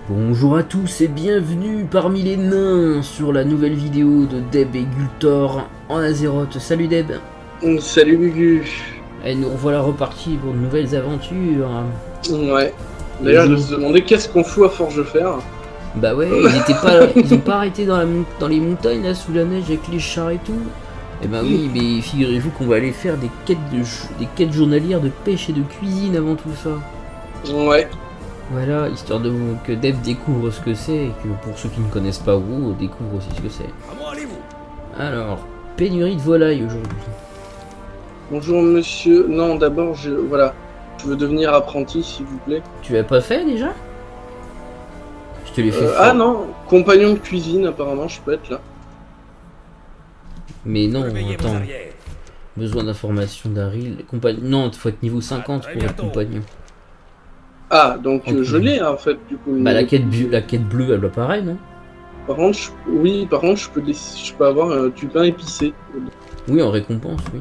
Bonjour à tous et bienvenue parmi les nains sur la nouvelle vidéo de Deb et Gultor en Azeroth. Salut Deb. Salut Gugu. Et nous revoilà repartis pour de nouvelles aventures. Ouais. D'ailleurs, je me suis demandé qu'est-ce qu'on fout à Forgefer. Bah ouais, ils ont pas arrêté dans les montagnes là sous la neige avec les chars et tout. Et bah oui, mais figurez-vous qu'on va aller faire des quêtes journalières de pêche et de cuisine avant tout ça. Ouais. Voilà, histoire que Deb découvre ce que c'est et que pour ceux qui ne connaissent pas vous, découvre aussi ce que c'est. Comment allez-vous? Alors, pénurie de volailles aujourd'hui. Bonjour monsieur. Non, d'abord, je veux devenir apprenti, s'il vous plaît. Tu l'as pas fait déjà? Je te l'ai fait faire. Ah non, compagnon de cuisine, apparemment, je peux être là. Mais non, Réveillez vos attends. arrières. Besoin d'informations d'Aril. Non, il faut être niveau 50 très pour être bientôt. compagnon. Ah, donc Ok. je l'ai, en fait, du coup. Bah la quête bleue, elle doit pareil, non? Par contre, je peux avoir du pain épicé. Oui, en récompense, oui.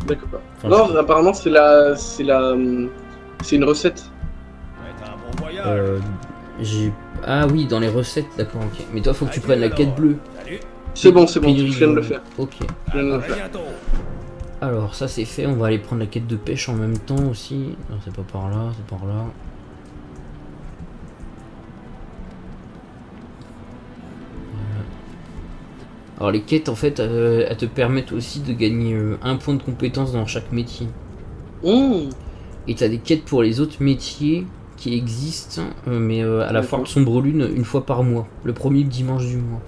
D'accord. Enfin, Non, je- apparemment, c'est une recette. Faites un bon voyage. J'ai... Ah oui, dans les recettes, d'accord, ok. Mais toi, faut que tu Adieu, prennes la alors. quête bleue. Salut. C'est bon, je Pénurie viens de le volaille. faire. Ok. Je viens de À le très faire. bientôt. Alors, ça c'est fait, on va aller prendre la quête de pêche en même temps aussi. Non, c'est pas par là, c'est par là. Alors les quêtes en fait elles te permettent aussi de gagner un point de compétence dans chaque métier. Mmh. Et t'as des quêtes pour les autres métiers qui existent mais à la foire de D'accord. Sombre Lune une fois par mois, le premier dimanche du mois.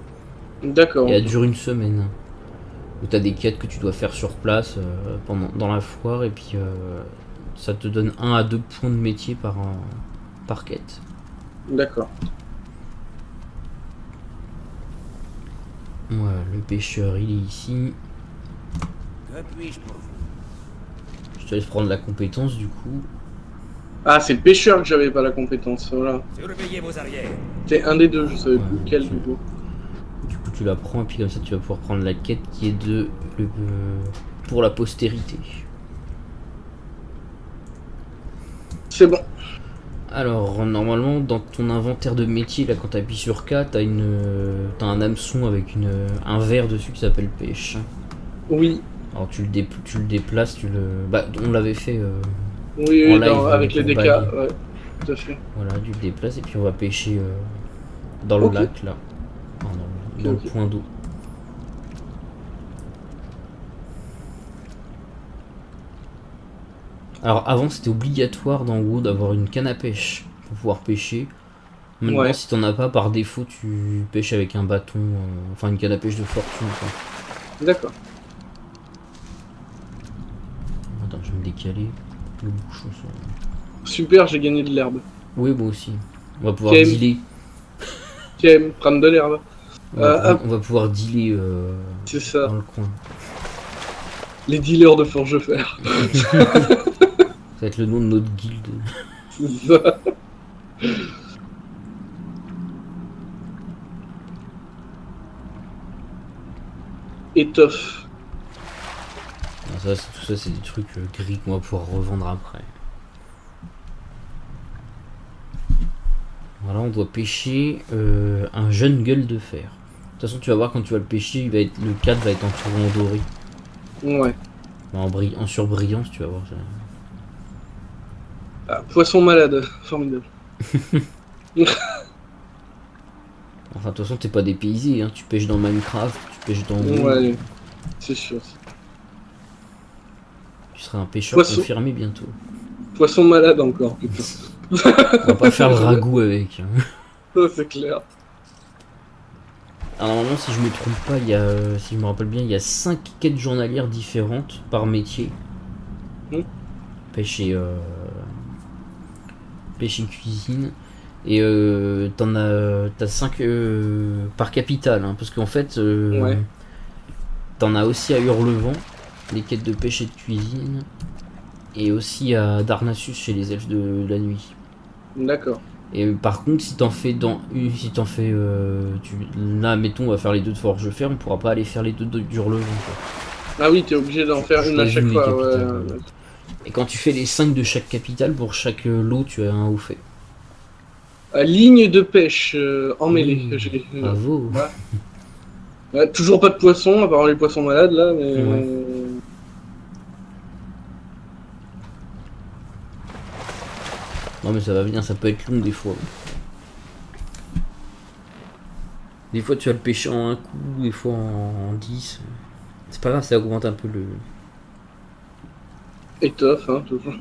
D'accord. Et elle dure une semaine. Où t'as des quêtes que tu dois faire sur place dans la foire et puis ça te donne 1 à 2 points de métier par quête. D'accord. Voilà, le pêcheur il est ici. Que puis-je pour vous? Je te laisse prendre la compétence du coup. Ah, c'est le pêcheur que j'avais pas la compétence, voilà. Surveillez vos arrières. C'est un des deux, je savais Ouais, plus lequel ok. du coup. Du coup tu la prends et puis comme ça tu vas pouvoir prendre la quête qui est pour la postérité. C'est bon. Alors normalement dans ton inventaire de métier là quand t'appuies sur K t'as un hameçon avec un verre dessus qui s'appelle pêche. Oui, Alors tu le déplaces, bah on l'avait fait oui, En oui, live, avec les pour DK, bailler. ouais, tout à fait. voilà, tu le déplaces et puis on va pêcher dans le Ok. lac là. Enfin, dans Ok. le point d'eau. Alors avant c'était obligatoire dans WoW d'avoir une canne à pêche pour pouvoir pêcher. Maintenant Ouais. si t'en as pas par défaut tu pêches avec un bâton, enfin une canne à pêche de fortune quoi. D'accord. Attends je vais me décaler. Le bouchon sur... Super, j'ai gagné de l'herbe. Oui moi aussi. On va pouvoir Quel- dealer. Tiens, prendre de l'herbe. Hop. On va pouvoir dealer C'est ça, dans le coin. les dealers de Forgefer. Ça va être le nom de notre guilde. C'est ça. Étoffe. Alors ça, tout ça c'est des trucs gris qu'on va pouvoir revendre après. Voilà, on doit pêcher un jeune gueule de fer. De toute façon, tu vas voir quand tu vas le pêcher, le cadre va être entouré en doré. Ouais. En surbrillance, tu vas voir. Ah, poisson malade, formidable. Enfin, de toute façon, t'es pas dépaysé, hein. Tu pêches dans Minecraft, tu pêches dans WoW. Ouais, c'est sûr. Tu seras un pêcheur Poisson. confirmé bientôt. Poisson malade encore, putain. On va pas faire le ragoût avec. Hein. Ça, c'est clair. Alors normalement si je me trompe pas, si je me rappelle bien, il y a 5 quêtes journalières différentes par métier. Hmm. Pêche et cuisine. Et t'as 5 par capitale, hein, parce qu'en fait Ouais. t'en as aussi à Hurlevent, les quêtes de pêche et de cuisine. Et aussi à Darnassus chez les elfes de la nuit. D'accord. Et par contre, si t'en fais là, mettons, on va faire les deux de Forgefer, on pourra pas aller faire les deux d'Hurlevent. Ah oui, t'es obligé d'en faire une à Choisis chaque une des fois. Ouais. capitales. Et quand tu fais les 5 de chaque capitale, pour chaque lot, tu as un haut fait. Ligne de pêche emmêlée. Bravo. Ouais, toujours pas de poissons, à part les poissons malades là, mais. Ouais. Non mais ça va venir, ça peut être long des fois. Des fois tu vas le pêcher en un coup, des fois en 10. C'est pas grave, ça augmente un peu le... Étoffe, hein, toujours.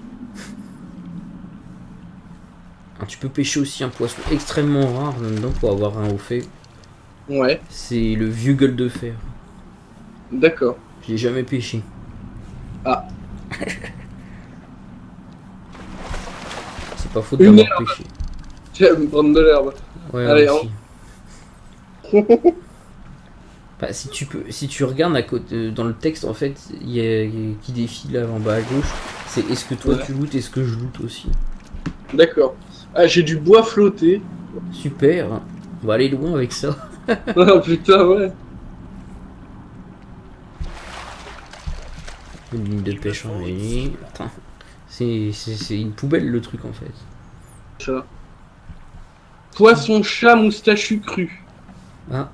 Alors, tu peux pêcher aussi un poisson extrêmement rare là-dedans pour avoir un haut fait. Ouais, C'est le vieux gueule de fer. d'accord. Je l'ai jamais pêché. Ah. C'est pas faute Une d'avoir pêché. Tiens, me prendre de l'herbe. Ouais, Allez, aussi. Bah, si tu regardes à côté, dans le texte, en fait, il y a qui défile là en bas à gauche. C'est est-ce que toi Ouais. tu lootes, est-ce que je loot aussi. D'accord. Ah, j'ai du bois flotté. Super. On va aller loin avec ça. Oh putain, ouais. Une ligne de pêche en ligne. Putain. C'est une poubelle le truc en fait. Ça. Poisson-chat moustachu cru. Ah,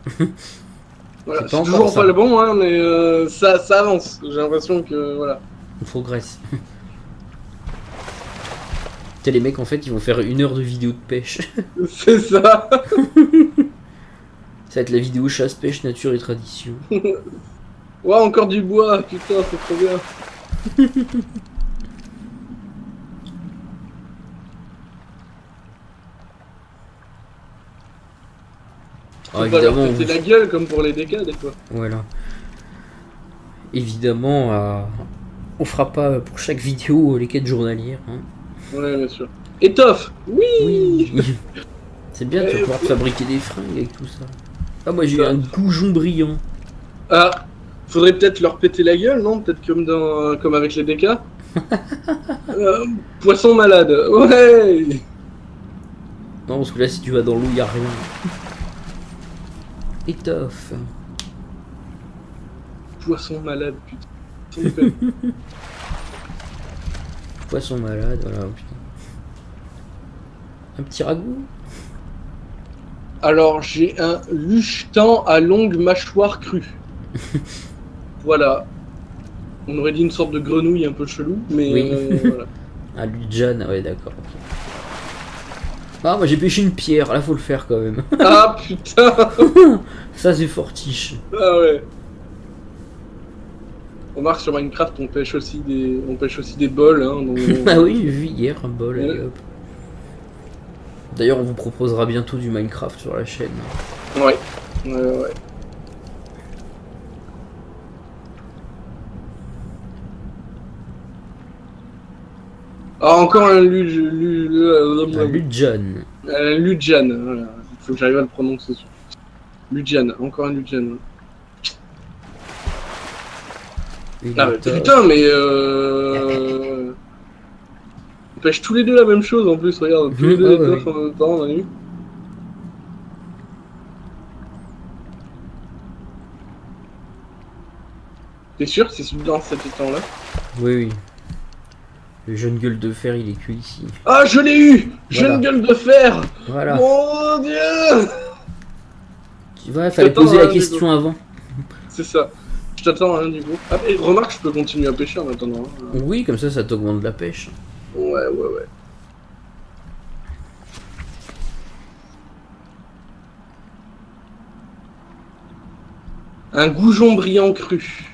Voilà, C'est pas c'est encore toujours ça. pas le bon, hein, mais ça avance. J'ai l'impression que voilà. on progresse. T'as les mecs en fait ils vont faire 1 heure de vidéo de pêche. C'est ça. Ça va être la vidéo chasse, pêche, nature et tradition. Ouais, encore du bois. Putain, c'est trop bien. Ah, Faut pas leur évidemment, péter la gueule comme pour les dégâts des fois. voilà. Évidemment, on fera pas pour chaque vidéo les quêtes journalières. Hein. Ouais, bien sûr. Étoffe. Oui. Oui. C'est bien, tu vas pouvoir te fabriquer des fringues avec tout ça. Ah, moi j'ai eu un goujon brillant. Ah, faudrait peut-être leur péter la gueule, non? Peut-être comme avec les DK. Poisson malade. Ouais. Non, parce que là, si tu vas dans l'eau, y a rien. Étoffe. Poisson malade, putain. Poisson malade, voilà, putain. Un petit ragoût. Alors, j'ai un luchetan à longue mâchoire crue. Voilà. On aurait dit une sorte de grenouille un peu chelou, mais Oui. voilà. Ah, Lujan, ouais, d'accord. ok. Ah, moi j'ai pêché une pierre, là faut le faire quand même. Ah putain. Ça c'est fortiche. Ah ouais. On remarque sur Minecraft, on pêche aussi des bols. Hein, donc... Ah oui, j'ai vu hier un bol, Ouais. allez hop. D'ailleurs, on vous proposera bientôt du Minecraft sur la chaîne. Ouais. Ouais. Ah, encore un Un Lujan. Lujan. Voilà. Il faut que j'arrive à le prononcer. Lujan. Encore un Lujan. Une Ah, mais étoffe. putain, mais on pêche tous les deux la même chose en plus. Regarde, tous les deux Ouais, les ouais, étoffes en même temps, on a eu. T'es sûr que c'est dans cet étang-là? Oui, oui. Le jeune gueule de fer, il est que ici. Ah, je l'ai eu! Voilà. Jeune gueule de fer! Voilà. Mon dieu! Tu vois, il fallait T'attends, poser la hein, du question coup. avant. C'est ça. Je t'attends, hein, du coup. Ah, mais remarque, je peux continuer à pêcher en attendant. Hein. Oui, comme ça t'augmente la pêche. Ouais. Un goujon brillant cru.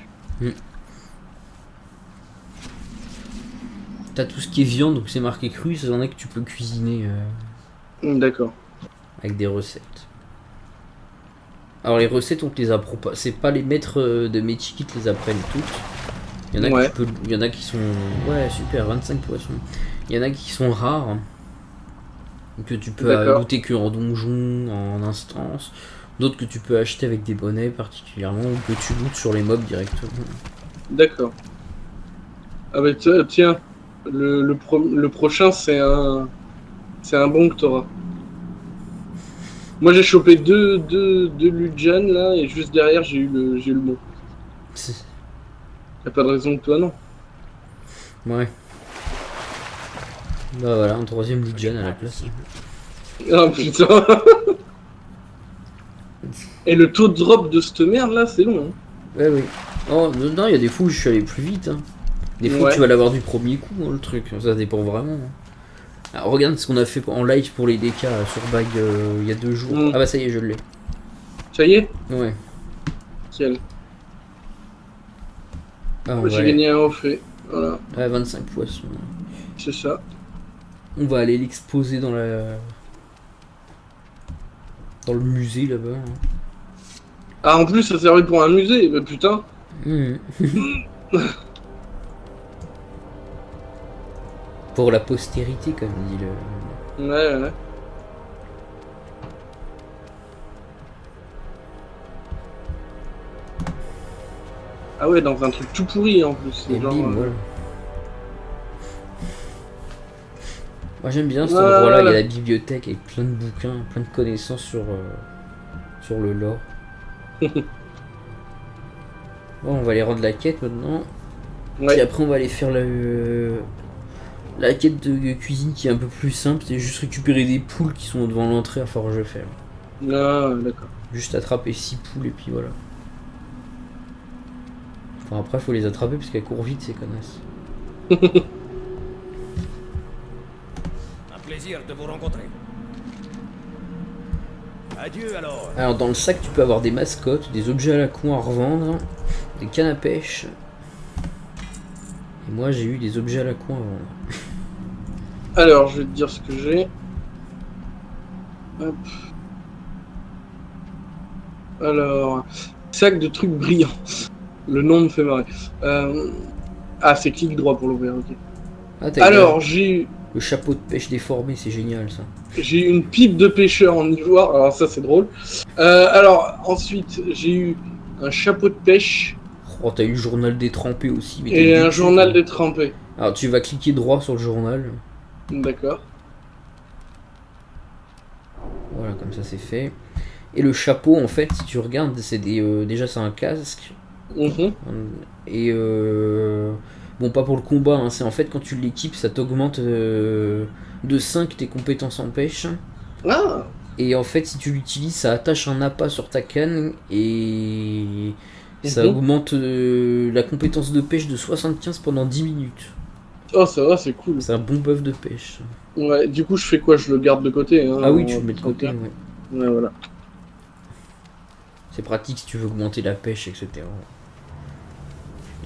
T'as tout ce qui est viande, donc c'est marqué cru, ça en est que tu peux cuisiner D'accord. avec des recettes. Alors les recettes, on te les apprend pas. C'est pas les maîtres de métier qui te les apprennent toutes. Il y en a Ouais. il y en a qui sont... Ouais, super, 25 poissons. Il y en a qui sont rares. Que tu peux D'accord. looter que en donjon, en instance. D'autres que tu peux acheter avec des bonnets particulièrement, ou que tu lootes sur les mobs directement. D'accord. Ah bah tiens, le prochain c'est un bon que t'auras. Moi j'ai chopé deux Lujan là et juste derrière j'ai eu le bon. Y'a pas de raison que toi non. Ouais. Bah voilà, un troisième Lujan à la place. Oh putain. Et le taux de drop de cette merde là, c'est long. Hein. Ouais, oui. Oh, non, il y a des fois où je suis allé plus vite. Hein. Des fois, Ouais. tu vas l'avoir du premier coup, hein, le truc. Ça dépend vraiment. Hein. Alors, regarde ce qu'on a fait en live pour les DK sur Bag il y a 2 jours. Mm. Ah bah ça y est, je l'ai. Ça y est. Ouais. Nickel. Ah, Moi, j'ai gagné un au fait. Voilà, Ouais, 25 poissons. c'est ça. On va aller l'exposer dans la... dans le musée là-bas. Hein. Ah, en plus, ça servait pour un musée. Bah putain. Mhm. Pour la postérité, comme dit le... Ouais, ouais. Ah ouais, dans un truc tout pourri en plus. Et Genre, bim, voilà. Moi j'aime bien cet Voilà. endroit-là, il y a la bibliothèque avec plein de bouquins, plein de connaissances sur le lore. Bon, on va aller rendre la quête maintenant. Ouais. Puis après on va aller faire la quête de cuisine qui est un peu plus simple, c'est juste récupérer des poules qui sont devant l'entrée à Forgefer. Ah, d'accord. Juste attraper 6 poules et puis voilà. Enfin après faut les attraper parce qu'elles courent vite ces connasses. Un plaisir de vous rencontrer. Adieu alors. Alors dans le sac tu peux avoir des mascottes, des objets à la con à revendre, des cannes à pêche. Et moi j'ai eu des objets à la con à vendre. Alors, je vais te dire ce que j'ai. Hop. Alors, sac de trucs brillants. Le nom me fait marrer. Ah, c'est clic droit pour l'ouvrir, ok. Ah, t'as Alors, j'ai le chapeau de pêche déformé, c'est génial ça. eu une pipe de pêcheur en ivoire. Alors, ça, c'est drôle. Alors, ensuite, j'ai eu un chapeau de pêche Oh, t'as eu le journal détrempé aussi. Mais et t'as eu un des journal trucs, hein. détrempé. Alors tu vas cliquer droit sur le journal. D'accord. Voilà, comme ça c'est fait. Et le chapeau, en fait, si tu regardes, c'est des déjà c'est un casque. Mhm. Et bon, pas pour le combat, hein, c'est en fait quand tu l'équipes, ça t'augmente de 5 tes compétences en pêche. Ah, Et en fait, si tu l'utilises, ça attache un appât sur ta canne et ça Mhm. augmente la compétence de pêche de 75 pendant 10 minutes. oh, ça va, c'est cool. C'est un bon buff de pêche. Ouais, du coup, je fais quoi? Je le garde de côté. Hein, Ah oui, tu le mets de côté, ouais. Ouais, voilà. C'est pratique si tu veux augmenter la pêche, etc.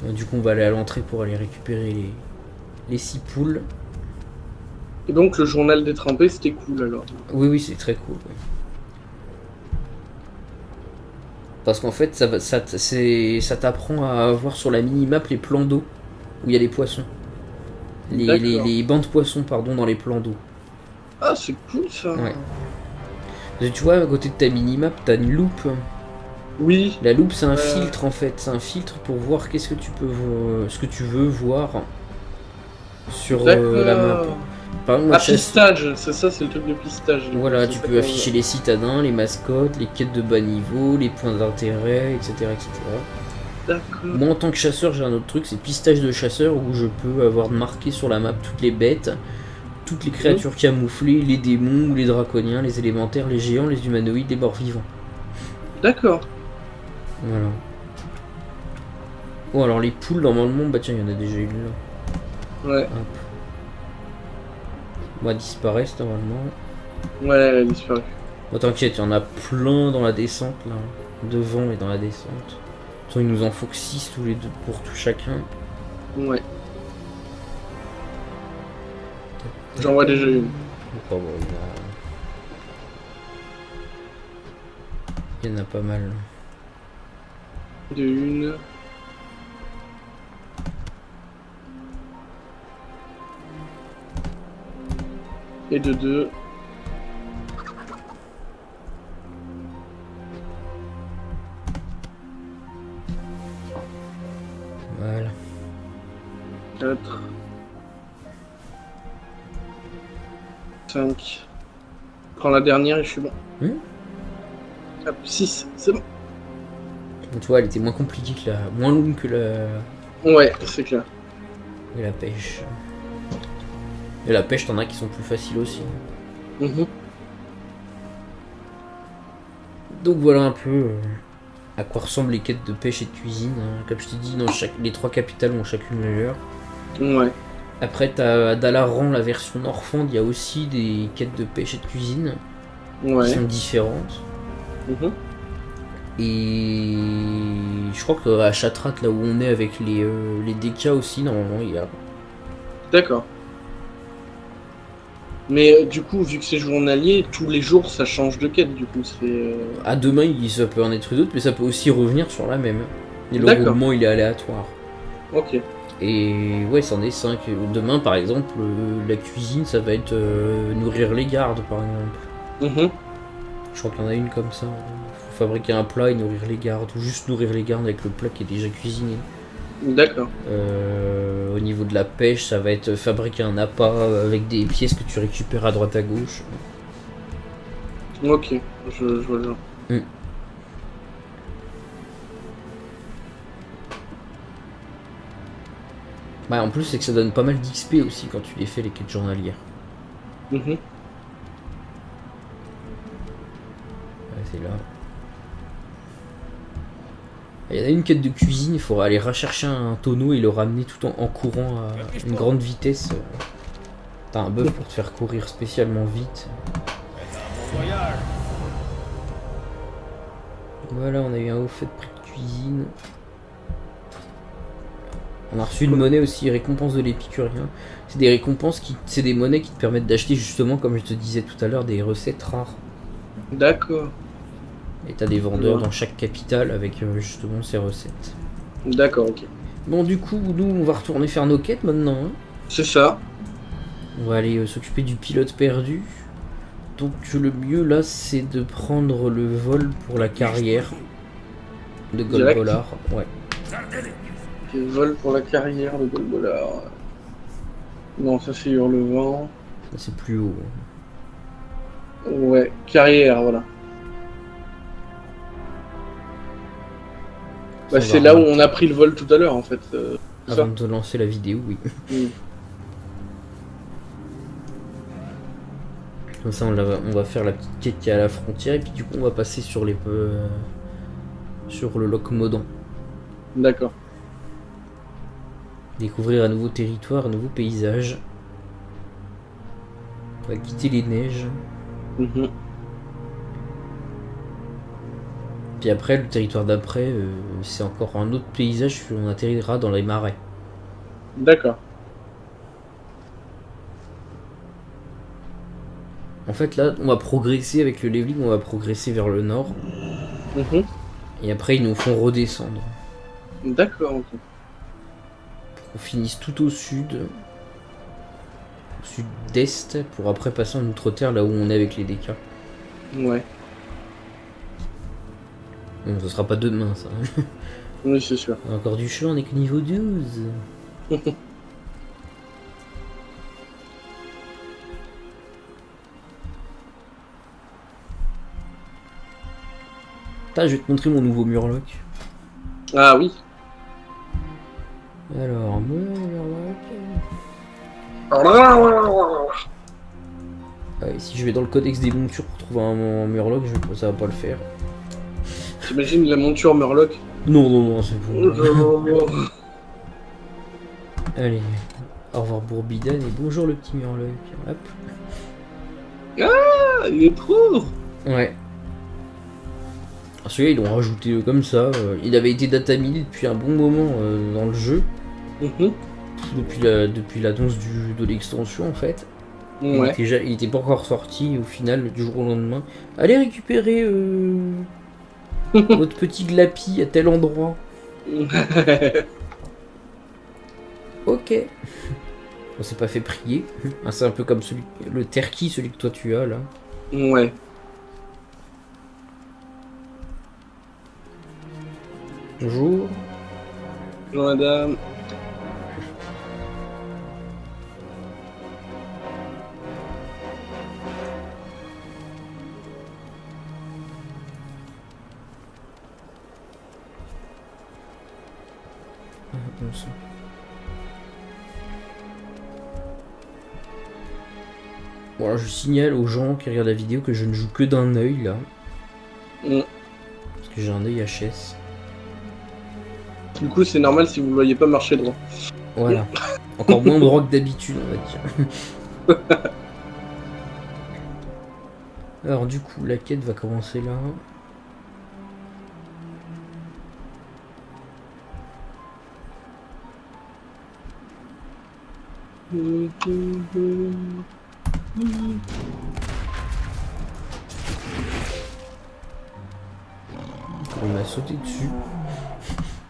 Du coup, on va aller à l'entrée pour aller récupérer les 6 poules. Et donc, le journal détrempé, c'était cool alors. Oui, oui, c'est très cool. Ouais. Parce qu'en fait, ça t'apprend à voir sur la mini-map les plans d'eau où il y a les poissons. D'accord. Les bancs de poissons, pardon, dans les plans d'eau. Ah, c'est cool ça. Ouais. Parce que tu vois, à côté de ta mini-map, t'as une loupe. Oui. La loupe, c'est un filtre en fait. C'est un filtre pour voir qu'est-ce que tu peux, ce que tu veux voir sur la map. Par exemple, moi, Ah, pistage, c'est ça, c'est le truc de pistage. Voilà, C'est tu ça peux qu'on afficher les citadins, les mascottes, les quêtes de bas niveau, les points d'intérêt, etc., etc. voit. D'accord. Moi, en tant que chasseur, j'ai un autre truc, c'est pistage de chasseur, où je peux avoir marqué sur la map toutes les bêtes, toutes les créatures camouflées, les démons ou les draconiens, les élémentaires, les géants, les humanoïdes, les morts vivants. D'accord. Voilà. Bon, alors les poules, normalement, bah tiens, il y en a déjà une là. Ouais. Hop. Bah, disparaissent normalement. Ouais, elle a disparu. Bon, t'inquiète, il y en a plein dans la descente là, devant et dans la descente. De toute façon, il nous en faut que 6 tous les deux pour tout chacun. Ouais. J'en vois déjà une. Oh, bon, il y en a pas mal. De une. Et de deux. Voilà. 4. 5. Prends la dernière et je suis bon. Hop, 6, c'est bon. Donc, tu vois, elle était moins compliquée que moins longue que Ouais, c'est clair. la pêche. Et la pêche, t'en as qui sont plus faciles aussi. Mhm. Donc voilà un peu à quoi ressemblent les quêtes de pêche et de cuisine. Hein. Comme je t'ai dit, les 3 capitales ont chacune leur. Ouais. Après, t'as à Dalaran, la version Norfand, il y a aussi des quêtes de pêche et de cuisine qui Ouais. sont différentes. Mhm. Et je crois qu'à Chatrat, là où on est avec les DK aussi, normalement, il y a. D'accord. Mais du coup, vu que c'est journalier, tous les jours ça change de quête, du coup, c'est. À demain, ça peut en être d'autres, mais ça peut aussi revenir sur la même. Et le D'accord. roulement, il est aléatoire. Ok. Et ouais, c'en est 5. Demain, par exemple, la cuisine, ça va être nourrir les gardes, par exemple. Mhm. Je crois qu'il y en a une comme ça. Faut fabriquer un plat et nourrir les gardes, ou juste nourrir les gardes avec le plat qui est déjà cuisiné. D'accord. Au niveau de la pêche, ça va être fabriquer un appât avec des pièces que tu récupères à droite à gauche. Ok, je vois le genre. Bah, en plus, c'est que ça donne pas mal d'XP aussi quand tu les fais, les quêtes journalières. Mhm. Ouais, c'est là. Il y en a une quête de cuisine, il faudra aller rechercher un tonneau et le ramener tout en courant à une grande vitesse. T'as un bœuf pour te faire courir spécialement vite. Bon voyage. Voilà, on a eu un haut fait de prix de cuisine. On a reçu une monnaie aussi, récompense de l'épicurien. C'est des récompenses c'est des monnaies qui te permettent d'acheter justement, comme je te disais tout à l'heure, des recettes rares. D'accord. Et t'as des vendeurs Ouais. dans chaque capitale avec justement ces recettes. D'accord, ok. Bon, du coup, nous, on va retourner faire nos quêtes maintenant. Hein. C'est ça. On va aller s'occuper du pilote perdu. Donc le mieux là, c'est de prendre le vol pour la carrière de Direct. Golbolar. Ouais. Ok, vol pour la carrière de Golbolar. Non, ça c'est Hurlevent. Ça, c'est plus haut. Ouais, carrière, voilà. Bah, Ça c'est va là où remonter. on a pris le vol tout à l'heure en fait. Ça. Avant de lancer la vidéo, oui. Mm. Comme ça, on va faire la petite quête qui est à la frontière et puis du coup, on va passer sur sur le Loch Modan. D'accord. Découvrir un nouveau territoire, un nouveau paysage. On va quitter les neiges. Mhm. Puis après, le territoire d'après, c'est encore un autre paysage où on atterrira dans les marais. D'accord. En fait, là, on va progresser avec le leveling, on va progresser vers le nord. Mhm. Et après, ils nous font redescendre. D'accord, ok. Pour qu'on finisse tout au sud-est, pour après passer en outre-terre, là où on est avec les DK. Ouais. Bon, ce sera pas demain, ça. Oui, c'est sûr. On a encore du chemin, on est que niveau 12. Là, je vais te montrer mon nouveau Murloc. Ah oui. Alors, Murloc. Ah, et si je vais dans le codex des montures pour trouver un Murloc, ça va pas le faire. T'imagines la monture Murloc? Non, non, non, c'est bon. Oh, Allez, au revoir Bourbidane et bonjour le petit Murloc. Hop. il est trop. Ouais. Alors celui-là, ils l'ont rajouté comme ça. Il avait été datamilé depuis un bon moment dans le jeu. Mhm. Depuis l'annonce de l'extension en fait. Ouais. Il était pas encore sorti au final du jour au lendemain. Allez récupérer votre petit Glapi à tel endroit. Ok. On s'est pas fait prier. Ah, c'est un peu comme le Terki, celui que toi tu as là. Ouais. Bonjour. Bonjour madame. Bon alors je signale aux gens qui regardent la vidéo que je ne joue que d'un œil là. Mm. Parce que j'ai un œil HS. Du coup, c'est normal si vous ne voyez pas marcher droit. Voilà. Encore moins droit que d'habitude, on va dire. Alors du coup, la quête va commencer là. On m'a sauté dessus.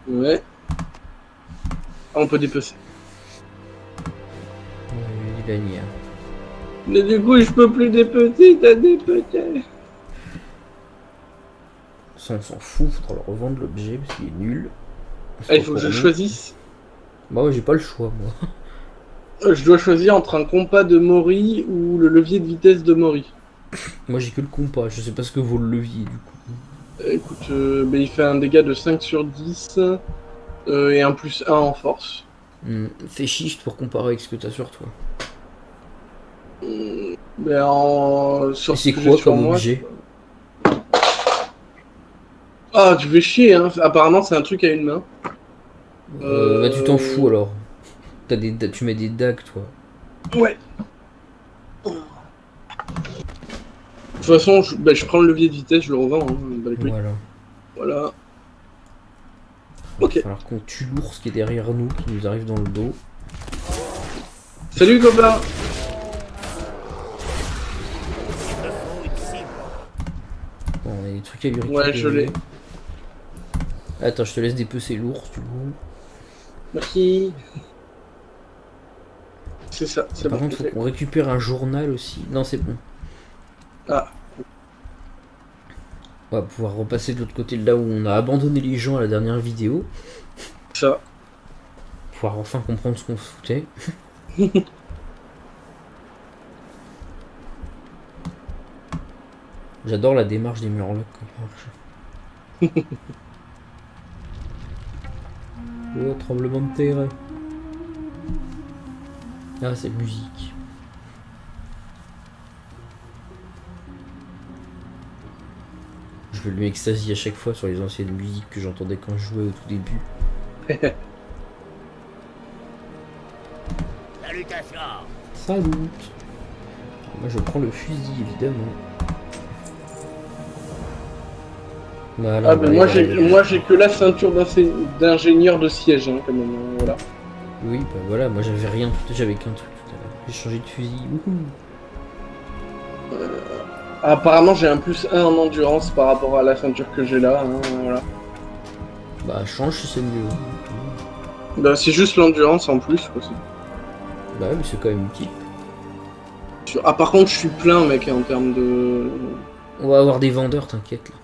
Ouais. Ah, on peut dépecer. Il a mis, hein. Mais du coup, je peux plus dépecer, t'as dépecé. Ça, on s'en fout, faudra le revendre l'objet parce qu'il est nul. Ah, il faut que je choisisse. Bah ouais, j'ai pas le choix, moi. Je dois choisir entre un compas de Mori ou le levier de vitesse de Mori. Moi j'ai que le compas, je sais pas ce que vaut le levier du coup. Écoute, bah, il fait un dégât de 5 sur 10 et un plus 1 en force. Fais shift pour comparer avec ce que t'as sur toi. Ben, sur C'est ce que quoi j'ai sur comme moi, objet? Ah, tu fais chier, hein. Apparemment, c'est un truc à une main. Bah tu t'en fous alors. Tu mets des dagues toi. Ouais. De toute façon, je prends le levier de vitesse, je le revends. Hein. Voilà. Voilà. Ok. Alors qu'on tue l'ours qui est derrière nous, qui nous arrive dans le dos. Salut, copain. Bon, on a des trucs à lui récupérer. Ouais, je l'ai. Attends, je te laisse dépecer l'ours du coup. Merci. C'est ça, c'est Par bon. contre, faut qu'on récupère un journal aussi. Non, c'est bon. Ah. On va pouvoir repasser de l'autre côté de là où on a abandonné les gens à la dernière vidéo. Ça. Pouvoir enfin comprendre ce qu'on se foutait. J'adore la démarche des Murlocs quand ils marchent. Oh, tremblement de terre. Ah, c'est musique. Je veux lui extasier à chaque fois sur les anciennes musiques que j'entendais quand je jouais au tout début. Salutations. Salut. Moi je prends le fusil évidemment. Voilà, Ah, ben moi j'ai que la ceinture d'ingénieur de siège, hein, quand même. Voilà. Oui, bah voilà, moi j'avais rien, j'avais qu'un truc tout à l'heure. J'ai changé de fusil. Wouhou. Apparemment, j'ai un plus 1 en endurance par rapport à la ceinture que j'ai là. Hein, voilà. Bah change si c'est mieux. Bah, c'est juste l'endurance en plus. Quoi, Bah ouais, mais c'est quand même utile. Ah, par contre, je suis plein, mec, en termes de. On va avoir des vendeurs, t'inquiète là.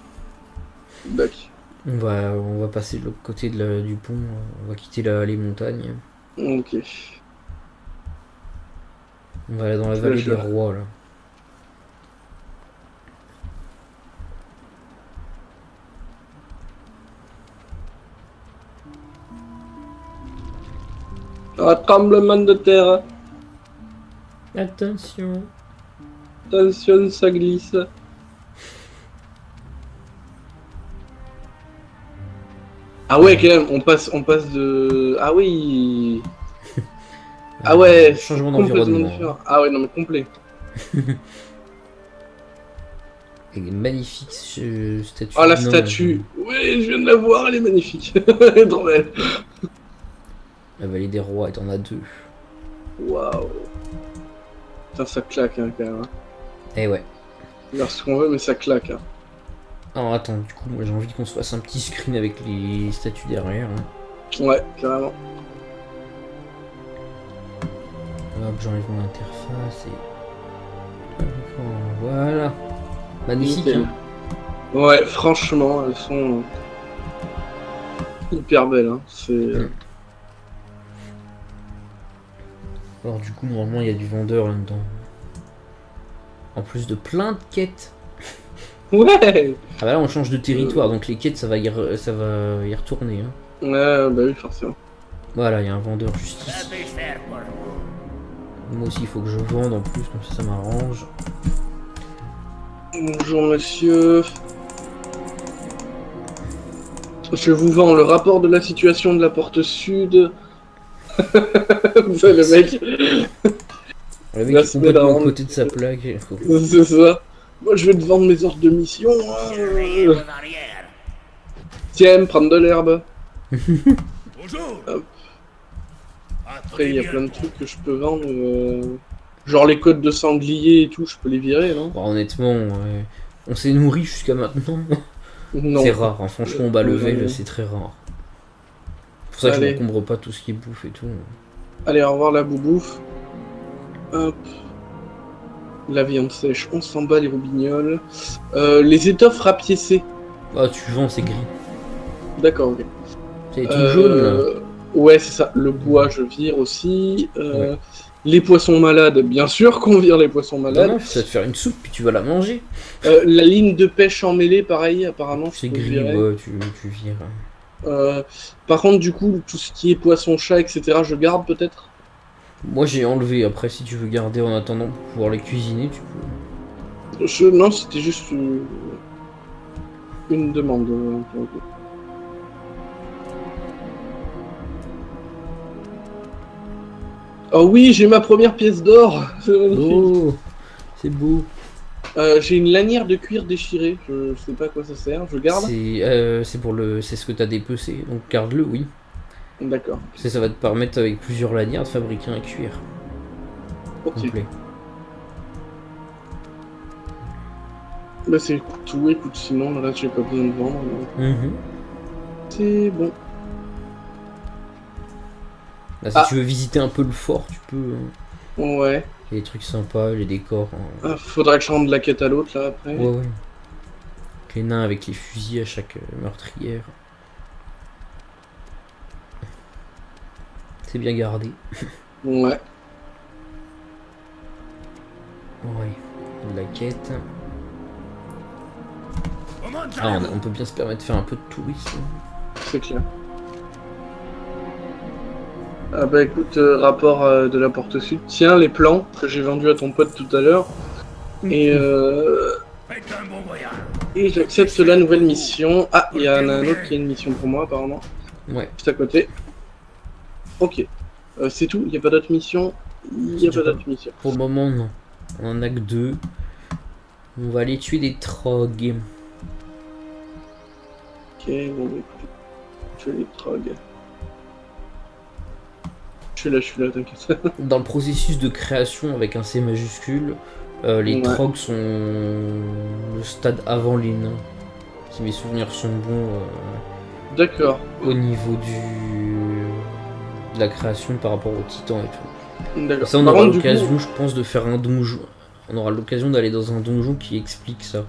Bac. On va passer de l'autre côté du pont, on va quitter les montagnes. Ok. On va aller dans la vallée des rois là. Ah, tremblement de terre. Attention. Attention, ça glisse. Ah ouais, quand même, on passe de... Ah oui. Ah ouais, Changement complètement d'environnement. différent. Ah ouais, non mais complet. Et magnifique statue. Ah, la Non, statue. Oui, je viens de la voir, elle est magnifique. Elle est trop belle. La vallée des rois, et t'en as deux. Waouh. Putain, ça claque, hein, quand même. Hein. Eh ouais. Faire ce qu'on veut, mais ça claque. Hein. Alors attends, du coup, moi j'ai envie qu'on se fasse un petit screen avec les statues derrière. Hein. Ouais, carrément. Hop, j'enlève mon interface et... Voilà. Magnifique, Nickel. hein. Ouais, franchement, elles sont hyper belles. Hein. C'est... Alors du coup, normalement, il y a du vendeur là-dedans. En plus de plein de quêtes. Ouais. Ah bah là, on change de territoire, donc les quêtes, ça va y retourner. Hein. Ouais, bah oui, forcément. Voilà, il y a un vendeur juste ici. Moi aussi, il faut que je vende en plus, comme ça m'arrange. Bonjour, monsieur. Je vous vends le rapport de la situation de la porte sud. C'est le mec. Le mec La est semaine complètement à avant. côté de sa plaque. C'est ça. Moi, je vais te vendre mes ordres de mission. Hein. Tiens, prendre de l'herbe. Bonjour. Hop. Après, il y a plein de trucs que je peux vendre. Genre les côtes de sanglier et tout, je peux les virer, non? Bon, honnêtement, ouais. On s'est nourri jusqu'à maintenant. Non. C'est rare, hein. Franchement, bas level, non. c'est très rare. C'est pour ça que Allez. je m'encombre pas tout ce qui est bouffe et tout. Allez, au revoir la boubouffe. Hop. La viande sèche, on s'en bat les roubignoles. Les étoffes rapiécées. Ah, tu vends, c'est gris. D'accord, ok. C'est tout jaune là. Ouais, c'est ça. Le bois, je vire aussi. Ouais. Les poissons malades, bien sûr qu'on vire les poissons Non, malades. non, ça va te faire une soupe puis tu vas la manger. La ligne de pêche en mêlée, pareil, apparemment. je C'est peux gris, virer. ouais, tu vires. Par contre, du coup, tout ce qui est poisson-chat, etc., je garde peut-être. Moi j'ai enlevé, après si tu veux garder en attendant pour pouvoir les cuisiner, tu peux. Non, c'était juste une demande. Oh oui, j'ai ma première pièce d'or. C'est magnifique. Oh, c'est beau. J'ai une lanière de cuir déchirée. Je sais pas à quoi ça sert. Je garde. C'est pour le, c'est ce que t'as dépecé, donc garde-le, oui. D'accord. Ça va te permettre avec plusieurs lanières de fabriquer un cuir Ok. complet. Bah c'est tout. Écoute, sinon là, j'ai pas besoin de vendre. Mhm. C'est bon. Là, si tu veux visiter un peu le fort, tu peux. Ouais. Il y a des trucs sympas, les décors. Faudrait que je rende la quête à l'autre là après. Ouais, ouais. Les nains avec les fusils à chaque meurtrière. C'est bien gardé. Ouais. Ouais. La quête. Comment Ah, on peut bien se permettre de faire un peu de tourisme. C'est clair. Ah bah écoute, rapport de la porte sud. Tiens, les plans que j'ai vendus à ton pote tout à l'heure. Et Faites un bon voyage. et j'accepte la nouvelle mission. Ah, il y en a un autre qui a une mission pour moi apparemment. Ouais. Juste à côté. Ok. C'est tout, il n'y a pas d'autre mission. Il n'y a pas d'autre mission. Pour le moment, non. On en a que 2. On va aller tuer des trogs. Ok, bon bah écoute. Je fais les trogs. Je suis là, t'inquiète. Dans le processus de création avec un C majuscule, les Ouais. trogs sont le stade avant les nains. Si mes souvenirs sont bons D'accord. au niveau de la création par rapport aux titans et tout. D'accord. Ça, on Par aura contre, du l'occasion, coup, je pense, de faire un donjon. On aura l'occasion d'aller dans un donjon qui explique ça.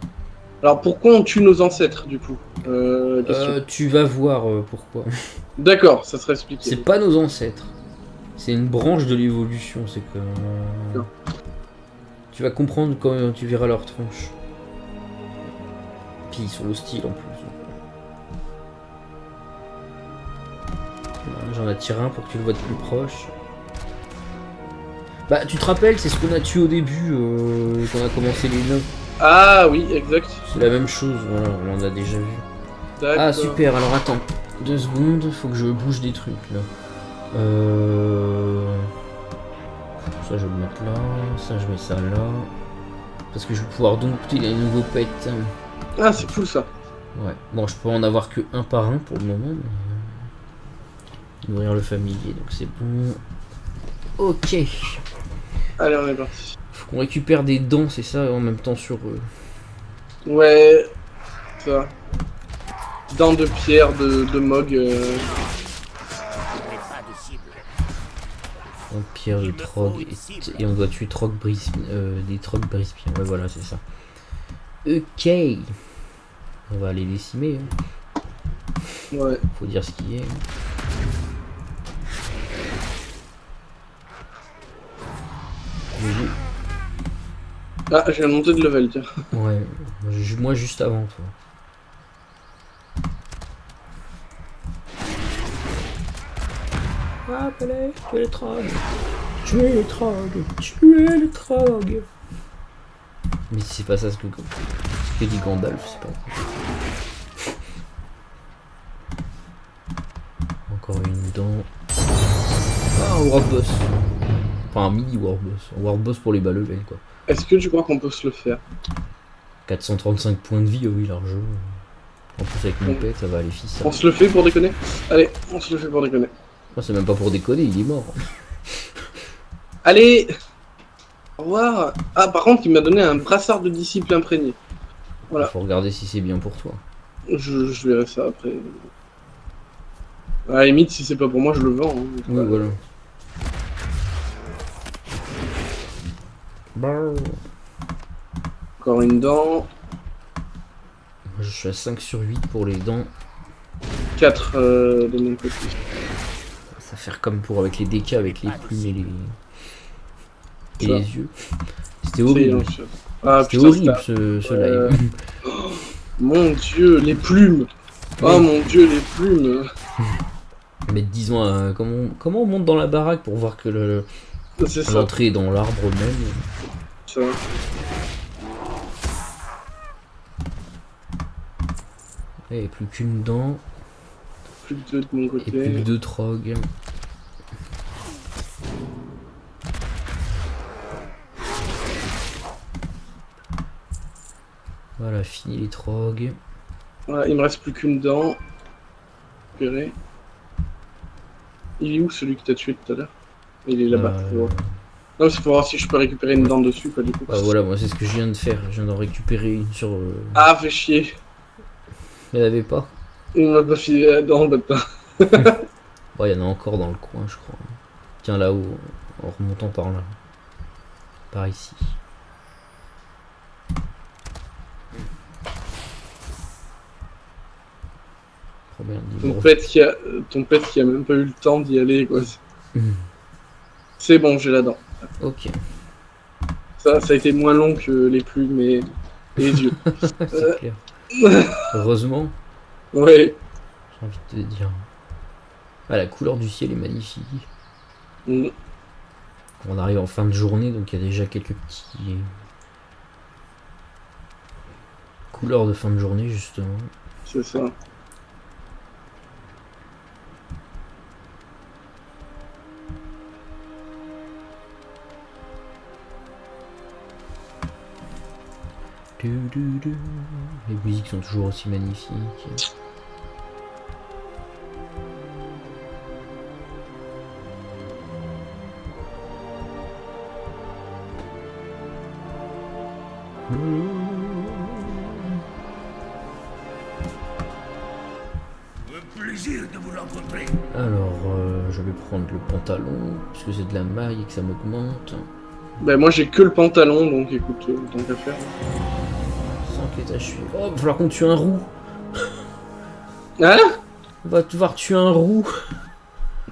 alors pourquoi on tue nos ancêtres du coup question. Tu vas voir pourquoi. D'accord, ça serait expliqué. C'est pas nos ancêtres. C'est une branche de l'évolution. C'est que. Non. Tu vas comprendre quand tu verras leur tronche. Puis ils sont hostiles en plus. J'en attire un pour que tu le vois de plus proche. Bah, tu te rappelles, c'est ce qu'on a tué au début quand on a commencé les nains. Ah oui, exact. C'est la même chose, voilà, on l'a déjà vu. D'accord. Ah super, alors attends, 2 secondes, faut que je bouge des trucs là. Ça je vais le mettre là, ça je mets ça là. Parce que je vais pouvoir dompter les nouveaux pets. Ah, c'est cool ça. Ouais, bon je peux en avoir que un par un pour le moment. Mais... nourrir le familier, donc c'est bon. Ok. Allez, on est parti. Faut qu'on récupère des dents, c'est ça, en même temps sur eux. Ouais, ça. Dents de pierre, de Mog. Donc pierre de trog et on doit tuer trog des trogs brispiens. Ouais voilà c'est ça. Ok. On va aller décimer. Hein. Ouais. Faut dire ce qui est. Ah, j'ai monté de level, tiens. Ouais. Moi juste avant toi. Appelez, tuez les trogs. Tuez les trogs. Tuez les trogs. Mais si c'est pas ça ce que dit Gandalf, c'est pas. dans... Ah, un World Boss. Enfin, un mini World Boss. Un World Boss pour les bas level, quoi. Est-ce que tu crois qu'on peut se le faire? 435 points de vie, oui, largement. En plus, avec mon pet, ça va aller fils. On se le fait pour déconner? Allez, on se le fait pour déconner. Moi, c'est même pas pour déconner, il est mort. Allez! Au revoir. Ah, par contre, il m'a donné un brassard de disciple imprégné. Voilà. Faut regarder si c'est bien pour toi. Je verrai ça après. À la limite, si c'est pas pour moi, je le vends. Hein. Oui, voilà. Brrr. Encore une dent. Moi, je suis à 5 sur 8 pour les dents. 4 de mon côté. Ça va faire comme pour avec les DK, avec les plumes et Ça. les yeux. C'était horrible. Ah, C'était putain, horrible ce live. Mon dieu, les plumes. Oh mon dieu, les plumes. Mais disons, comment on monte dans la baraque pour voir que C'est ça. l'entrée est dans l'arbre même. Ça. Et plus qu'une dent. Plus que 2 de mon Et plus que côté. 2 trogs. Voilà, fini les trogs. Voilà, il me reste plus qu'une dent. Récupérer. Il est où celui que t'as tué tout à l'heure? Il est là-bas. je vois. Non, c'est pour voir si je peux récupérer une dent dessus, quoi, du coup. Bah voilà, moi c'est ce que je viens de faire. Je viens d'en récupérer une sur. Ah, fais chier. Il n'y en avait pas. Il m'a pas filé la dent, bâtard. Bon, il y en a encore dans le coin, je crois. Tiens, là-haut, en remontant par là. Par ici. Oh merde, Ton pet qui a même pas eu le temps d'y aller, quoi. Mhm. C'est bon, j'ai la dent. Ok. Ça a été moins long que les plumes et les yeux. C'est clair. Heureusement, Ouais. j'ai envie de te dire. Ah, la couleur du ciel est magnifique. Mm. On arrive en fin de journée, donc il y a déjà quelques petits couleurs de fin de journée, justement. C'est ça. Les musiques sont toujours aussi magnifiques. Un plaisir de vous rencontrer. Alors, je vais prendre le pantalon, puisque c'est de la maille et que ça m'augmente. Ben moi j'ai que le pantalon, donc écoute, tant qu'à faire. 5 étages suivants. Oh, il va falloir qu'on tue un roux. Hein? On va devoir tuer un roux.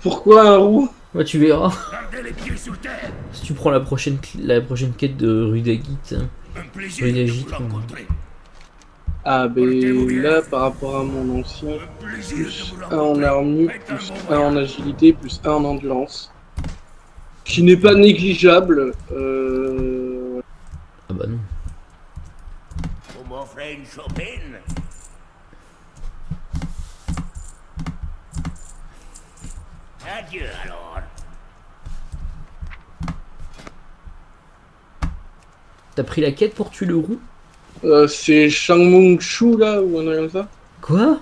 Pourquoi un roux? Bah, tu verras. Gardez les pieds sur terre. Si tu prends la prochaine quête de Rudagit. Un plaisir Oui, de Agit, vous rencontrer. Ah ben là par rapport à mon ancien, Un plaisir plus de vous 1 en rencontrer. armure, Faites un plus bon 1 en voyage. agilité, plus 1 en endurance. Qui n'est pas négligeable. Ah bah non. Vous m'offrez une chopine. Adieu alors. T'as pris la quête pour tuer le roux? C'est Shangmung Shu là, ou un truc comme ça? Quoi?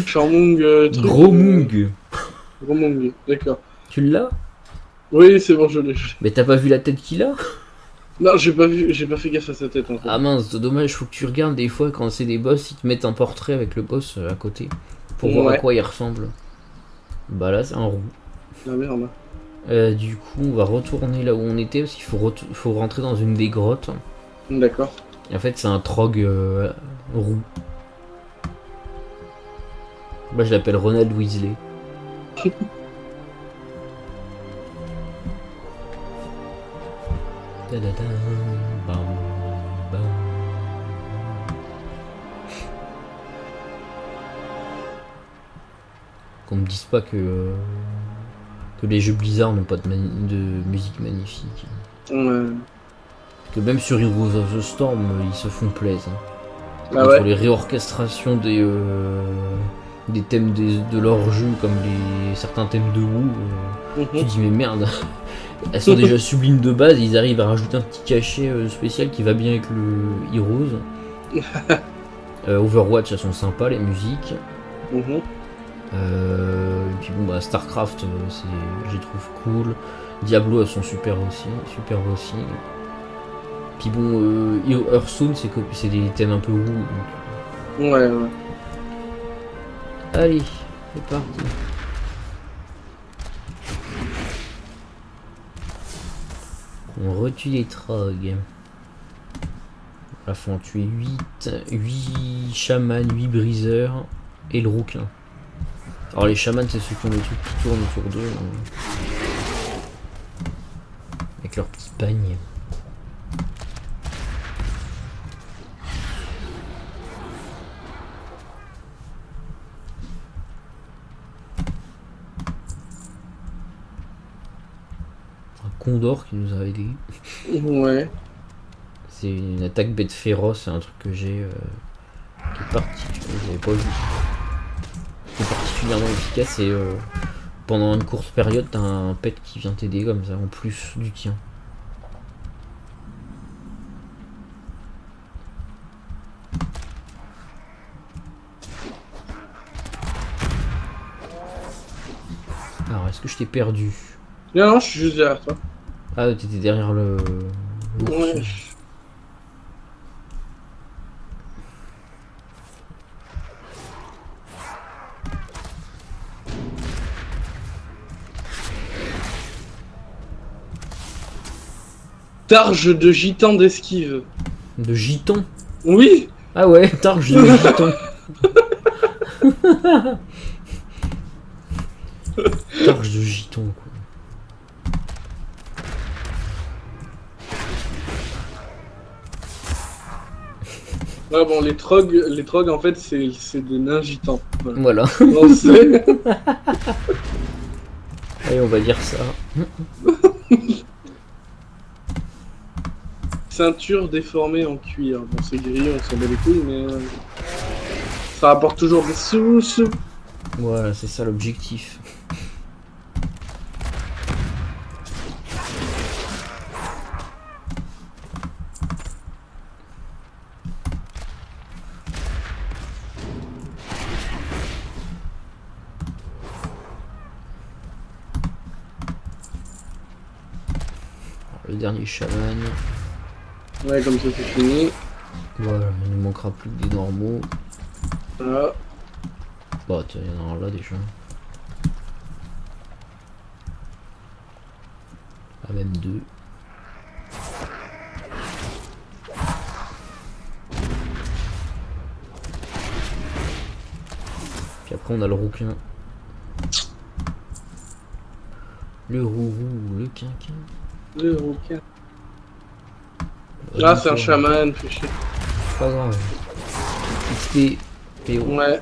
Shangmung truc, Gros Mung. Gros Mung, d'accord. Tu l'as? Oui, c'est bon, je l'ai. Mais t'as pas vu la tête qu'il a? Non, j'ai pas fait gaffe à sa tête en fait. Ah mince, dommage, faut que tu regardes des fois quand c'est des boss, ils te mettent un portrait avec le boss à côté. Pour voir à Ouais. quoi il ressemble. Bah là c'est un roux. La merde. Du coup on va retourner là où on était parce qu'il faut rentrer dans une des grottes. D'accord. Et en fait c'est un trog roux. Moi je l'appelle Ronald Weasley. Ta-da-da, bam, bam. Qu'on me dise pas que les jeux Blizzard n'ont pas de musique magnifique. Ouais. Que même sur Heroes of the Storm, ils se font plaisir. Ah Entre ouais. les réorchestrations des thèmes de leur jeu, comme certains thèmes de WoW. Tu dis mais merde, elles sont déjà sublimes de base, ils arrivent à rajouter un petit cachet spécial qui va bien avec le Heroes. Overwatch, elles sont sympas les musiques. Et puis bon bah Starcraft, je les trouve cool. Diablo, elles sont superbes aussi. Puis bon, Hearthstone, c'est des thèmes un peu WoW. Donc... Ouais. Allez, c'est parti. On retue les trogs. Il faut en tuer 8 chamans, 8 briseurs et le rouquin. Alors les chamans, c'est ceux qui ont des trucs qui tournent autour d'eux. Avec leur petit pagne. Condor qui nous a aidé. Ouais. C'est une attaque bête féroce, c'est un truc que j'ai qui est particulièrement efficace et pendant une courte période t'as un pet qui vient t'aider comme ça en plus du tien. Alors est-ce que je t'ai perdu? Non, je suis juste derrière toi. Ah, t'étais derrière le... Ouais. Targe de gitan d'esquive. De giton? Oui. Ah ouais, targe de giton. Targe de giton quoi. Ah bon, les trogs en fait c'est des nains gitans. Voilà. On sait. Allez, on va dire ça. Ceinture déformée en cuir. Bon, c'est gris, on s'en bat les couilles, mais ça rapporte toujours des sous. Voilà, c'est ça l'objectif. Le dernier chaman. Ouais, comme ça c'est fini. Voilà, il ne manquera plus que des normaux. Voilà. Bah, il y en a un là déjà. Ah, même deux. Puis après, on a le rouquin. Le rourou, le quinquin. Le rouquin. Là, c'est un chaman, fait chier. Pas grave. XP, PO. Ouais.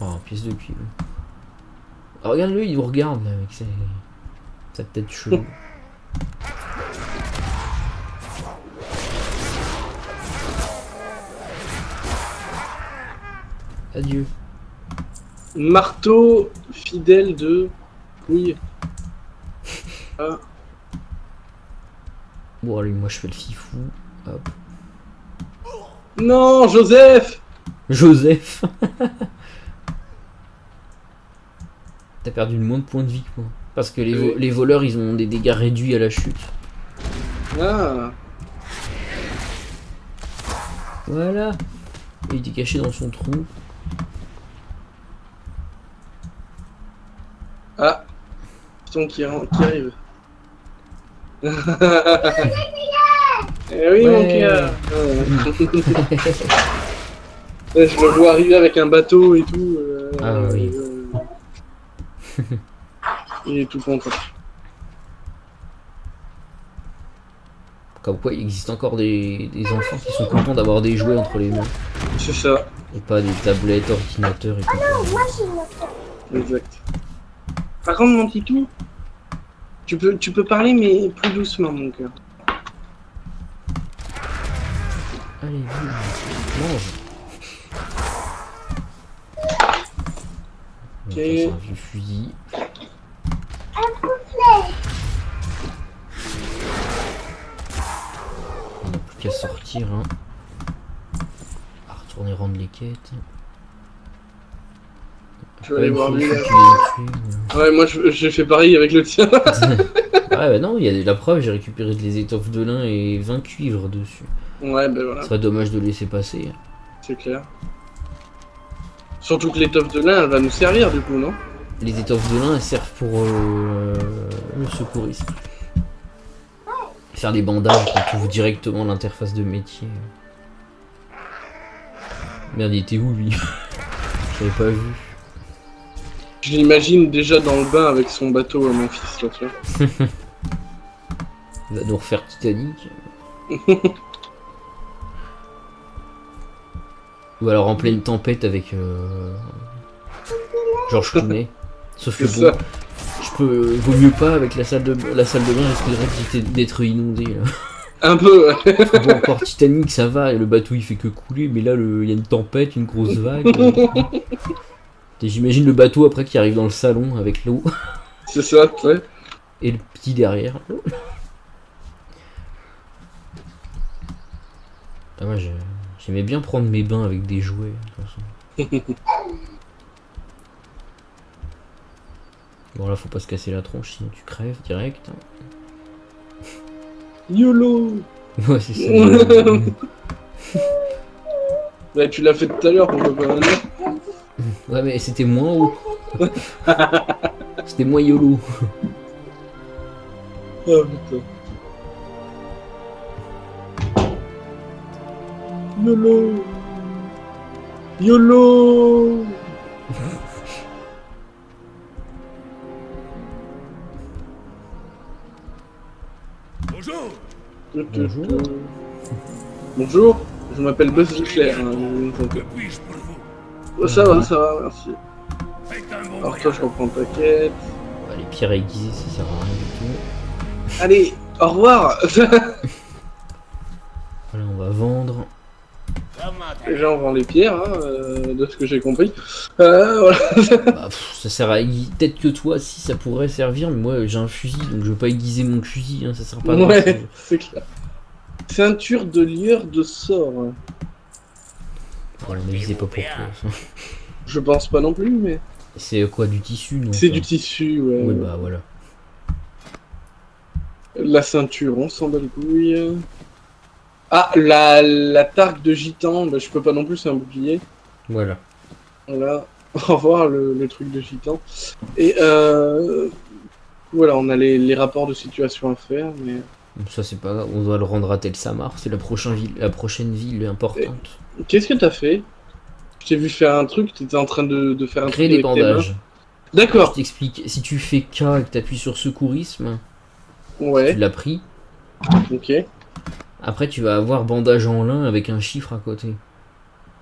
Oh, pièce de cuivre. Oh, regarde-le, il vous regarde là, avec sa tête chelou. Adieu. Marteau fidèle de couille. Ah. Bon, allez, moi je fais le fifou. Hop. Non, Joseph. Joseph. T'as perdu le moins de points de vie que moi. Parce que les voleurs, ils ont des dégâts réduits à la chute. Ah. Voilà. Il était caché dans son trou. Ah. Piston qui arrive. Eh oui, mon cœur. Je le vois arriver avec un bateau et tout. Ah oui. Il est tout content. Comme quoi, il existe encore des enfants qui sont contents d'avoir des jouets entre les mains. C'est ça. Et pas des tablettes, ordinateurs et tout. Exact. Par contre, mon titou, tu peux parler, mais plus doucement, mon cœur. Allez, mange. Donc là, c'est un vieux fusil. On n'a plus qu'à sortir. Hein. À retourner rendre les quêtes. Je vais aller voir lui là. Tuer, Ouais, moi j'ai fait pareil avec le tien. Ah bah non, il y a la preuve, j'ai récupéré des étoffes de lin et 20 cuivres dessus. Ouais, ben voilà, Ce serait dommage de laisser passer. c'est clair. Surtout que l'étoffe de lin, elle va nous servir du coup, non? Les étoffes de lin, elles servent pour le secourisme. Faire des bandages, on trouve directement l'interface de métier. Merde, il était où lui? Je l'avais pas vu. Je l'imagine déjà dans le bain avec son bateau, mon fils, là, tu vois. Il va nous refaire Titanic. Ou alors en pleine tempête avec Georges Clooney. Sauf que C'est bon, ça. vaut mieux pas avec la salle de bain risquerait d'être inondée là. Un peu, ouais. Parce que bon, encore Titanic ça va, et le bateau il fait que couler, mais là il y a une tempête, une grosse vague. Et j'imagine le bateau après qui arrive dans le salon avec l'eau C'est ça, ouais. et le petit derrière. Ah ouais, j'aimais bien prendre mes bains avec des jouets. De toute façon. Bon là faut pas se casser la tronche sinon tu crèves direct. YOLO. Ouais c'est ça. Ouais, tu l'as fait tout à l'heure, pourquoi pas maintenant? Ouais mais c'était moins haut. C'était moins YOLO. Oh putain. YOLO. YOLO. Bonjour. Bonjour. Bonjour, je m'appelle Buzz Éclair. Que puis-je pour vous? Oh, ça va, merci. Faites un bon Alors toi, je reprends ta quête. Ouais, les pierres aiguisées ça sert à rien du tout. Allez, au revoir. Voilà on va vendre. Déjà, on vend les pierres, hein, de ce que j'ai compris. Voilà. Bah, ça sert à aiguiser. Peut-être que toi si ça pourrait servir, mais moi j'ai un fusil donc je veux pas aiguiser mon fusil, hein, ça sert pas à grand Ouais, chose. c'est clair. Ceinture de lieur de sort. Voilà, mais c'est pas pour toi. Ça. Je pense pas non plus, mais. C'est quoi du tissu non C'est ça du tissu, ouais. Oui bah voilà. La ceinture, on s'en bat les couilles. Ah, la targue de gitan, bah, je peux pas non plus, c'est un bouclier. Voilà. Voilà, au revoir le truc de gitan. Et voilà, on a les rapports de situation à faire, mais... Donc ça c'est pas grave, on doit le rendre à Tel Samar, c'est la prochaine ville importante. Qu'est-ce que t'as fait? Je t'ai vu faire un truc, t'étais en train de faire un Créer truc des avec tes mains. bandages. Je D'accord, t'explique, si tu fais K et que t'appuies sur secourisme, tu ouais, l'as pris. ok. Après tu vas avoir bandage en lin avec un chiffre à côté.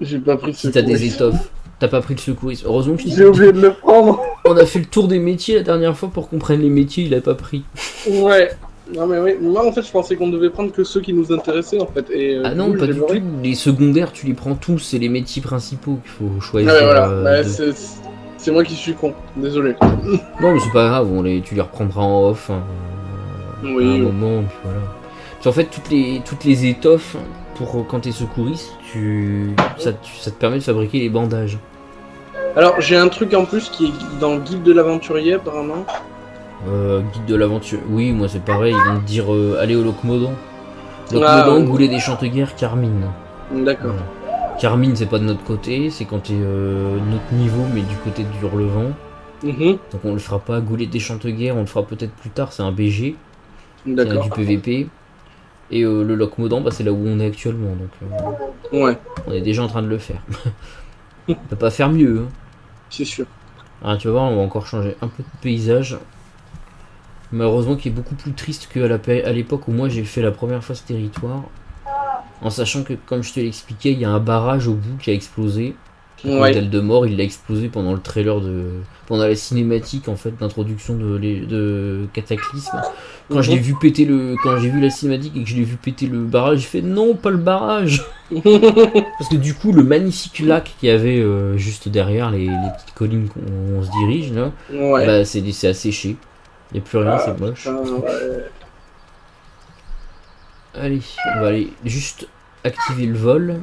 J'ai pas pris ce Si t'as des coup. étoffes. T'as pas pris le secourisme. Heureusement que J'ai oublié de le prendre. on a fait le tour des métiers la dernière fois pour qu'on prenne les métiers, il a pas pris. Ouais. Non mais oui, moi en fait je pensais qu'on devait prendre que ceux qui nous intéressaient en fait. Et, Ah non, coup, pas j'ai du leurré. tout. Les secondaires, tu les prends tous, c'est les métiers principaux qu'il faut choisir. Ah ouais, voilà, bah, de- c'est moi qui suis con, désolé. Non, mais c'est pas grave, tu les reprendras en off hein, à un Oui, moment, puis voilà. Puis en fait, toutes les étoffes, pour quand t'es secouriste, ça te permet de fabriquer les bandages. Alors j'ai un truc en plus qui est dans le guide de l'aventurier apparemment. Guide de l'aventure. Oui, moi c'est pareil, ils vont te dire allez au Locmodan. Ah, Locmodan, ouais. Goulet des Chanteguerres, Carmine. D'accord. Voilà. Carmine, c'est pas de notre côté, c'est quand t'es notre niveau, mais du côté de Hurlevent. Mhm. Donc on le fera pas. Goulet des Chanteguerres, on le fera peut-être plus tard, c'est un BG. C'est D'accord. du PVP. Et le Locmodan, bah, c'est là où on est actuellement, donc Ouais, on est déjà en train de le faire. On peut pas faire mieux. Hein. c'est sûr. Ah, tu vas voir, on va encore changer un peu de paysage. Malheureusement, qui est beaucoup plus triste qu'à l'époque où moi j'ai fait la première fois ce territoire. En sachant que, comme je te l'expliquais, il y a un barrage au bout qui a explosé. L'hôtel de mort, il l'a explosé pendant le trailer pendant la cinématique en fait d'introduction de Cataclysme. Quand je l'ai vu péter quand j'ai vu la cinématique et que je l'ai vu péter le barrage, j'ai fait non, pas le barrage. Parce que du coup, le magnifique lac qu'il y avait juste derrière les petites collines qu'on se dirige là, Ouais. bah, c'est asséché. Il n'y a plus rien, c'est moche. Ouais. Allez, on va aller juste activer le vol.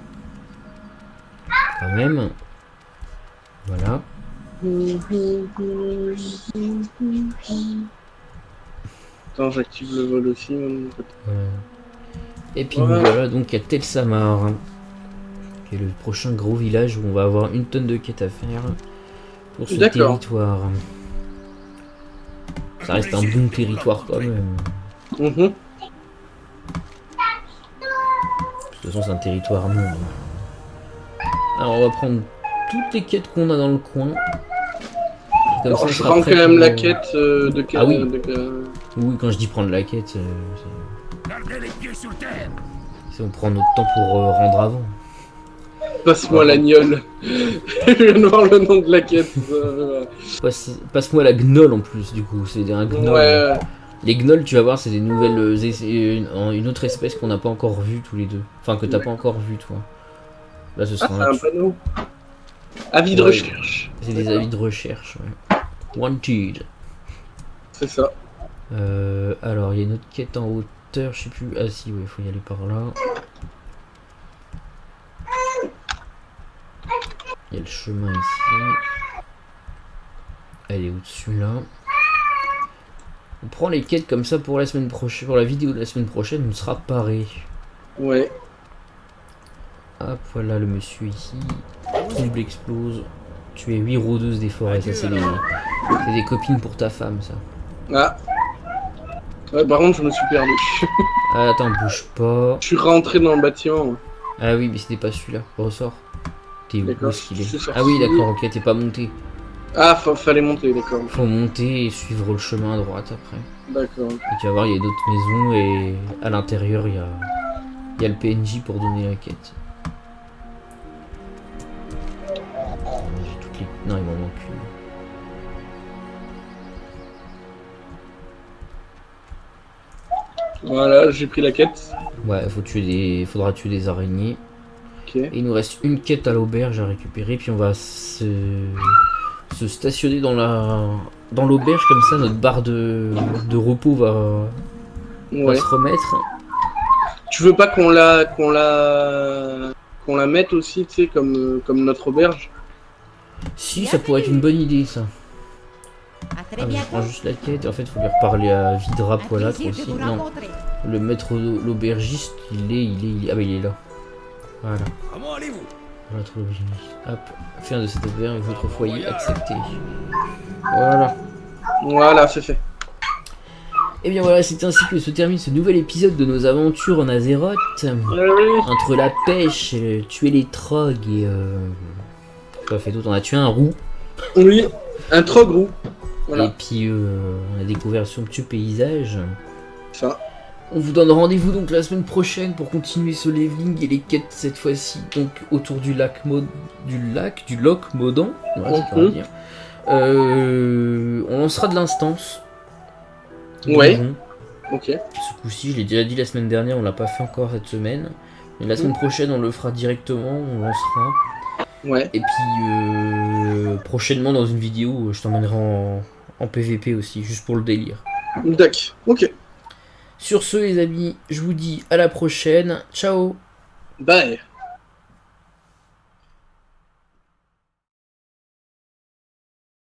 Quand même. Voilà. Attends, j'active le vol aussi. Et puis nous voilà donc à Tel Samar, hein, qui est le prochain gros village où on va avoir une tonne de quêtes à faire pour ce territoire. Ça reste un bon territoire quand même. De toute façon c'est un territoire monde. Alors on va prendre toutes les quêtes qu'on a dans le coin. Comme ça, je prends quand même la quête de... Ah oui. Oui, quand je dis prendre la quête, Gardez les pieds sur terre. c'est on prend notre temps pour rendre avant. Passe-moi l'agnole. Je viens de voir le nom de la quête. Passe-moi la gnoll en plus, du coup, c'est un gnoll. Ouais. Les gnolls, tu vas voir, c'est des nouvelles... une autre espèce qu'on n'a pas encore vue tous les deux. Enfin, que t'as pas encore vue, toi. Là, ce sera c'est un panneau. Avis de recherche. C'est des avis de recherche, ouais. Wanted. C'est ça. Alors, il y a une autre quête en hauteur, je sais plus... Ah si, ouais, il faut y aller par là. Il y a le chemin ici. Elle est au-dessus, là. On prend les quêtes comme ça pour la semaine prochaine. Pour la vidéo de la semaine prochaine, on sera paré. Ouais. Hop, voilà le monsieur ici. Double explose. Tu es 8 rôdeuses des forêts. Ça, c'est des copines pour ta femme, ça. Ah. Ouais, par contre, je me suis perdu. Ah, attends, bouge pas. Je suis rentré dans le bâtiment. Ah oui, mais c'était pas celui-là. Ressort. T'es où est-ce qu'il est? Sorti. Ah oui, d'accord, ok, t'es pas monté. Ah, fallait monter, d'accord. Faut monter et suivre le chemin à droite après. D'accord. Et tu vas voir, il y a d'autres maisons et à l'intérieur, il y a le PNJ pour donner la quête. J'ai toutes les... Non, il m'en manque une. Voilà, j'ai pris la quête. Ouais, faudra tuer des araignées. Ok. Et il nous reste une quête à l'auberge à récupérer, puis on va se stationner dans l'auberge, comme ça notre barre de repos va se remettre. Tu veux pas qu'on la mette aussi, tu sais, comme notre auberge? Si, ça pourrait être une bonne idée, ça. À très Ah, mais je bientôt. prends juste la quête. En fait, il faut lui reparler à Vidra Un Poilâtre plaisir de aussi. vous Non, rencontrer. le maître l'aubergiste, il est... Ah bah il est là. Voilà. Comment allez-vous? Maître l'aubergiste. Hop. Fin de cette auberge, votre foyer accepté. Voilà. Voilà, c'est fait. Et bien voilà, c'est ainsi que se termine ce nouvel épisode de nos aventures en Azeroth. Entre la pêche, tuer les trogs et... Quoi fait d'autre? On a tué un roux. Oui, un trogre. Voilà. Et puis on a découvert ce somptueux paysage. Ça. On vous donne rendez-vous donc la semaine prochaine pour continuer ce leveling et les quêtes cette fois-ci donc autour du lac Modan. Voilà, c'est ce qu'on va dire. On lancera de l'instance. Ouais. Donjon. Ok. Ce coup-ci, je l'ai déjà dit la semaine dernière, on l'a pas fait encore cette semaine. Mais la semaine prochaine, on le fera directement, on lancera. Ouais. Et puis prochainement dans une vidéo, je t'emmènerai en PVP aussi, juste pour le délire. D'accord. Ok. Sur ce les amis, je vous dis à la prochaine. Ciao. Bye.